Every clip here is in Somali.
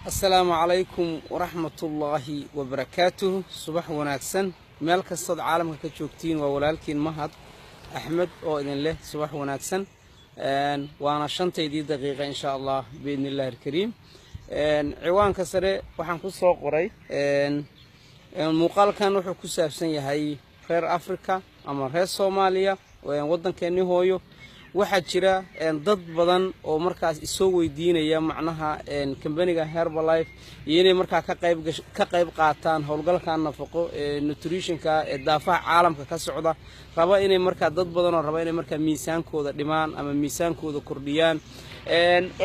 السلام عليكم ورحمة الله وبركاته. صباح وناكسن مالك الصد عالم كتشوكتين وولالكين مهد أحمد أو إذن له صباح وناكسن وأنا شنطي دي دقيقة إن شاء الله بإذن الله الكريم. عوان كسره وحن كسر قري المقال كان وحنا كسر سنة هاي غير أفريقيا أما غير الصومالية ووطن كأنه هويو waxaa jira dad badan oo markaas isoo weydiinaya macnaha company-ga Herbalife inay markaa ka qayb qaataan hawlgalka nafaqo nutrition-ka daafaha caalamka ka socda raba inay markaa dad badan oo raba inay markaa miisaankooda dhimaan ama miisaankooda kordhiyaan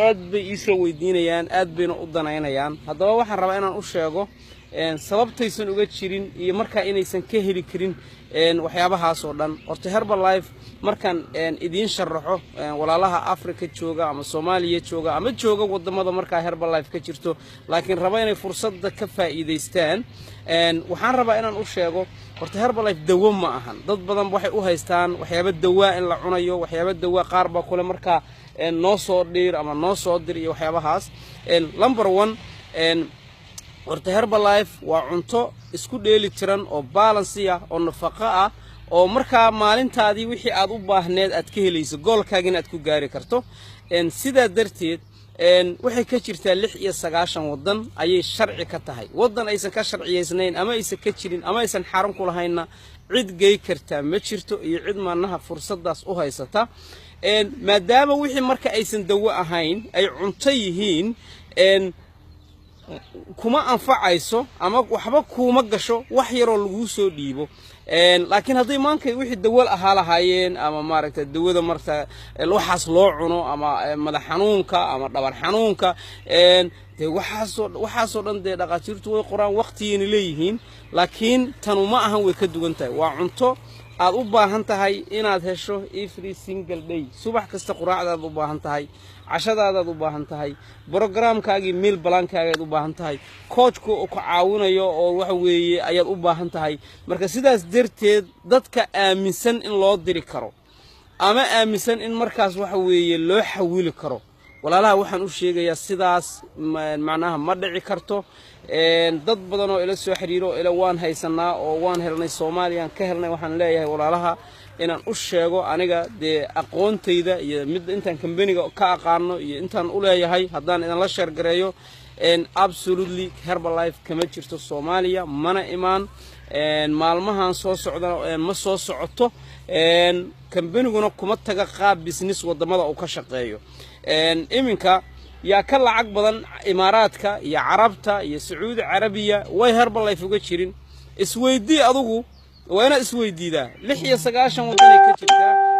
aad bay isoo weydiinayaan aad bayna u danaynayaan haddaba waxaan rabaa inaan u sheego sababtaysan uga jirin iyo markaa inaysan ka heli karin waxyaabahaas oo dhan horta Herbalife markan idin sharaxo walaalaha Afrika jooga ama Soomaaliya jooga ama jooga wadamada markaa Herbalife ka jirto laakiin raba inay fursada ka faa'iideystaan waxaan rabaa inaan u sheego horta Herbalife dawo ma ahan dad badan waxay u haystaan waxyaabo dawo in la cunayo waxyaabo dawo qaar ba kule markaa noo soo dhiir ama noo soo dir iyo waxyaabahaas number 1 horta Herbalife waa cunto isku dheeli tiran oo balance ah oo nafaqo ah oo markaa maalintaadii wixii aad u baahneed aad ka helayso goolkaagina aad ku gaari karto sida darteed waxay ka jirtaa 96 wadan ayay sharci ka tahay wadan aysan ka sharciyeysnayn ama aysan ka jirin ama aysan xarun ku lahayna cid gey karta ma jirto iyo cid maanaha fursadaas u haysata maadaama wixii marka aysan dawo ahayn ay cunto yihiin kuma anfacayso ama waxba kuma gasho wax yar oo lagu soo dhiibo laakiin haday maankay wixii dawal ahaa lahaayeen ama maaragtay dawada marta waxaas loo cuno ama madax xanuunka ama dhabar xanuunka waxaas oo dhan dhaqaatiirtu way qoraan waqtiyeena leeyihiin laakiin tanu ma ahan way ka duwan tahay waa cunto aad u baahan tahay inaad hesho every single day subax kasta quraacdaad u baahan tahay cashadaadaad u baahan tahay programkaagii meal plan-kaaga u baahan tahay coachku oo ku caawinayo oo waxa weeye ayaad u baahan tahay marka sidaas darteed dadka aaminsan in loo diri karo ama aaminsan in markaas waxa weeye loo xawili karo walaalaha waxaan u sheegayaa sidaas macnaha ma dhici karto dad badan oo ila soo xiriiro ila waan haysanaa oo waan helnay Soomaaliyan ka helnay waxaan leeyahay walaalaha inaan u sheego aniga de aqoontayda iyo mid intaan company-ga ka aqaano iyo intaan u leeyahay haddaan idin la share gareeyo absolutely Herbalife kama jirto Soomaaliya mana imaan maalmahan soo socda ma soo socoto company-guna kuma taga qaab business wadamada uu ka shaqeeyo iminka yaa ka lacag badan Imaaraadka iyo Carabta iyo Sacuudi Carabiya way Herbalife uga jirin isweydii adigu وأنا اسويدي ذا لحية سقاشة وطني كتير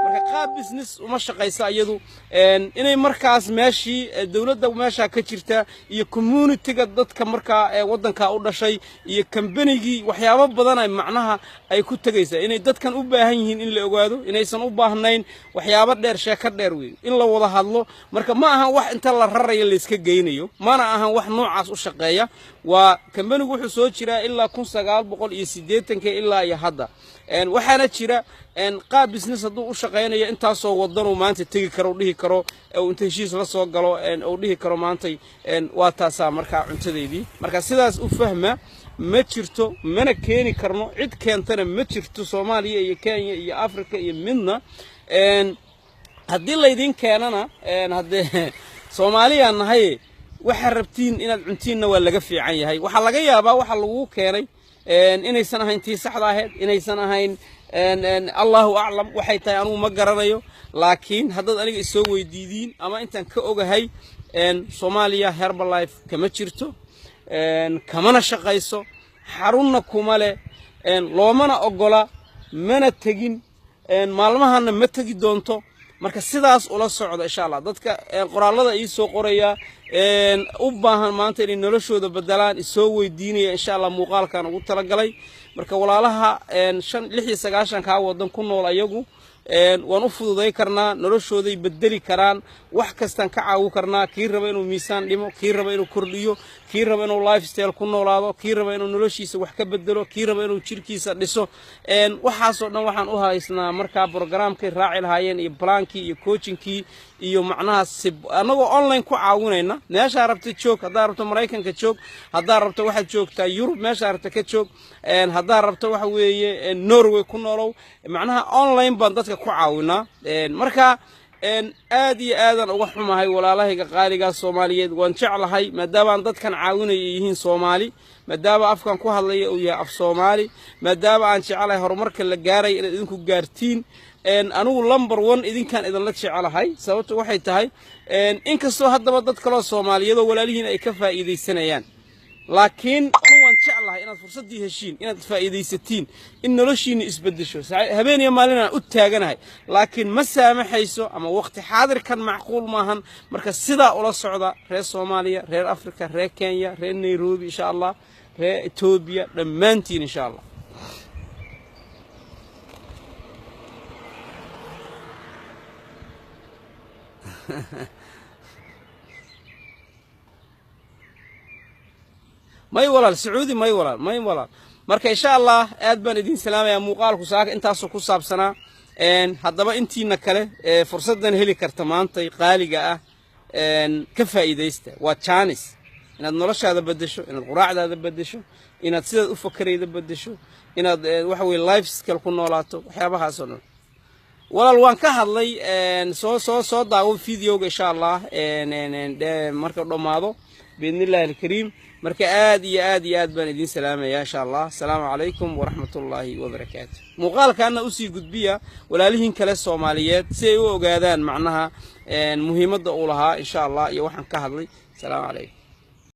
مركا قاب بزنس وما شقيسا يدو إني مركز ماشي الدولة ده ماشى كتيرتا يكمون تجدد كمركا وطن كأودا شيء يكمبنيجي وحياة بدنا معناها أي كنت جيسا إني دت كان أباهين إن اللي أقعدوا إني سن أباهنين وحياة دير شاكر ديروين إلا وضح الله مركا ما ها واحد أنت الله الرأي اللي سك جينيو ما أنا ها واحد نوع عصو شقية وكمبني وحو سوتشرا إلا كون سقال بقول يسيدتن كإلا يهدا waxaana jira qaab business haduu u shaqeynaya inta soo wadan oo maanta tagi karo dhihi karo oo inta heshiis la soo galo oo dhihi karo maanta waa taasa marka cuntadeedii marka sidaas u fahma ma jirto mana keeni karno cid keentana ma jirto Soomaaliya iyo Kenya iyo Afrika iyo midna hadii la idin keenana hadii Soomaaliya nahay waxa rabtiin inaad cuntiina waa laga fiican yahay waxa laga yaabaa waxa lagu keenay inaysan ahayn tii saxda ahayd inaysan ahayn Allahu a'lam waxay tahay anigu ma garanayo laakiin hadad aniga isoo weydiidin ama intaan ka ogahay Soomaaliya Herbalife kama jirto kamana shaqayso xarunna kuma leh loomana ogola mana tagin maalmahana ma tagi doonto marka sidaas ula socdo insha Allah dadka qoraalada ay soo qoraya u baahan maanta in noloshooda bedelaan isoo weydiinaya insha Allah muuqaalkan ugu tala galay marka walaalaha 96 ka wadan ku nool ayagu waan u fududay karnaa noloshooday bedeli karaan wax kastaan ka caawu karnaa kii raba inuu miisaan dhimo kii raba inuu kordhiyo kii raba inuu lifestyle ku noolaado kii raba inuu noloshiisa wax ka bedelo kii raba inuu jirkiisa dhiso waxaasoo dhan waxaan u haysnaa markaa programkay raaci lahaayeen iyo plaankii iyo coachingkii iyo macnaha anagoo online ku caawinayna meesha rabta joog hadaa rabto Mareykanka joog hadaa rabto waxa joogtaa Yurub meesha rabta ka joog hadaa rabto waxa weeye Norway ku noolow macnaha online baan dadka ku caawinaa marka aad iyo aadan uga xumahay walaalahayga qaaliga Soomaaliyeed waan jeclahay maadaama aan dadkan caawinay yihiin Soomaali maadaama afkan ku hadlay uu yahay af Soomaali maadaama aan jeclahay horumarka la gaaray in idinku gaartiin anigu number 1 idinkan idin la jecelahay sababtu waxay tahay inkastoo haddaba dad kale Soomaaliyeed oo walaalihiin ay ka faa'iideysanayaan laakiin waan jeclahay inaad fursadii heshiin inaad faa'iideysatiin in noloshiina isbedesho habeen iyo maalin aan u taaganahay laakiin ma saamaxayso ama waqti xaadirkan macquul maahan marka sida ula socda reer Soomaaliya reer Afrika reer Kenya reer Nairobi insha Allah reer Ethiopia dhammaantiin insha Allah may walaal Sacuudi may walaal marka insha Allah aad baan idin salaamaya muuqaalku saaka intaas ku saabsanaa haddaba intiina kale fursadan heli karta maanta qaaliga ah ka faa'iideysta waa chance inaad noloshaada bedesho inaad quraacdaada bedesho inaad sidaad u fakarayda bedesho inaad waxa weey life skill ku noolaato waxyaabahaas oo dhan walaal waan ka hadlay soo daawo videoga insha Allah marka dhamaado biidnillaahi alkariim marka aad iyo aad baan idin salaamaya insha Allah assalamu alaykum wa rahmatullahi wa barakatuh muuqaalkaana u sii gudbiya walaalihiin kale Soomaaliyeed si ay u ogaadaan macnaha muhiimadda uu lahaa insha Allah iyo waxaan ka hadlay assalamu alaykum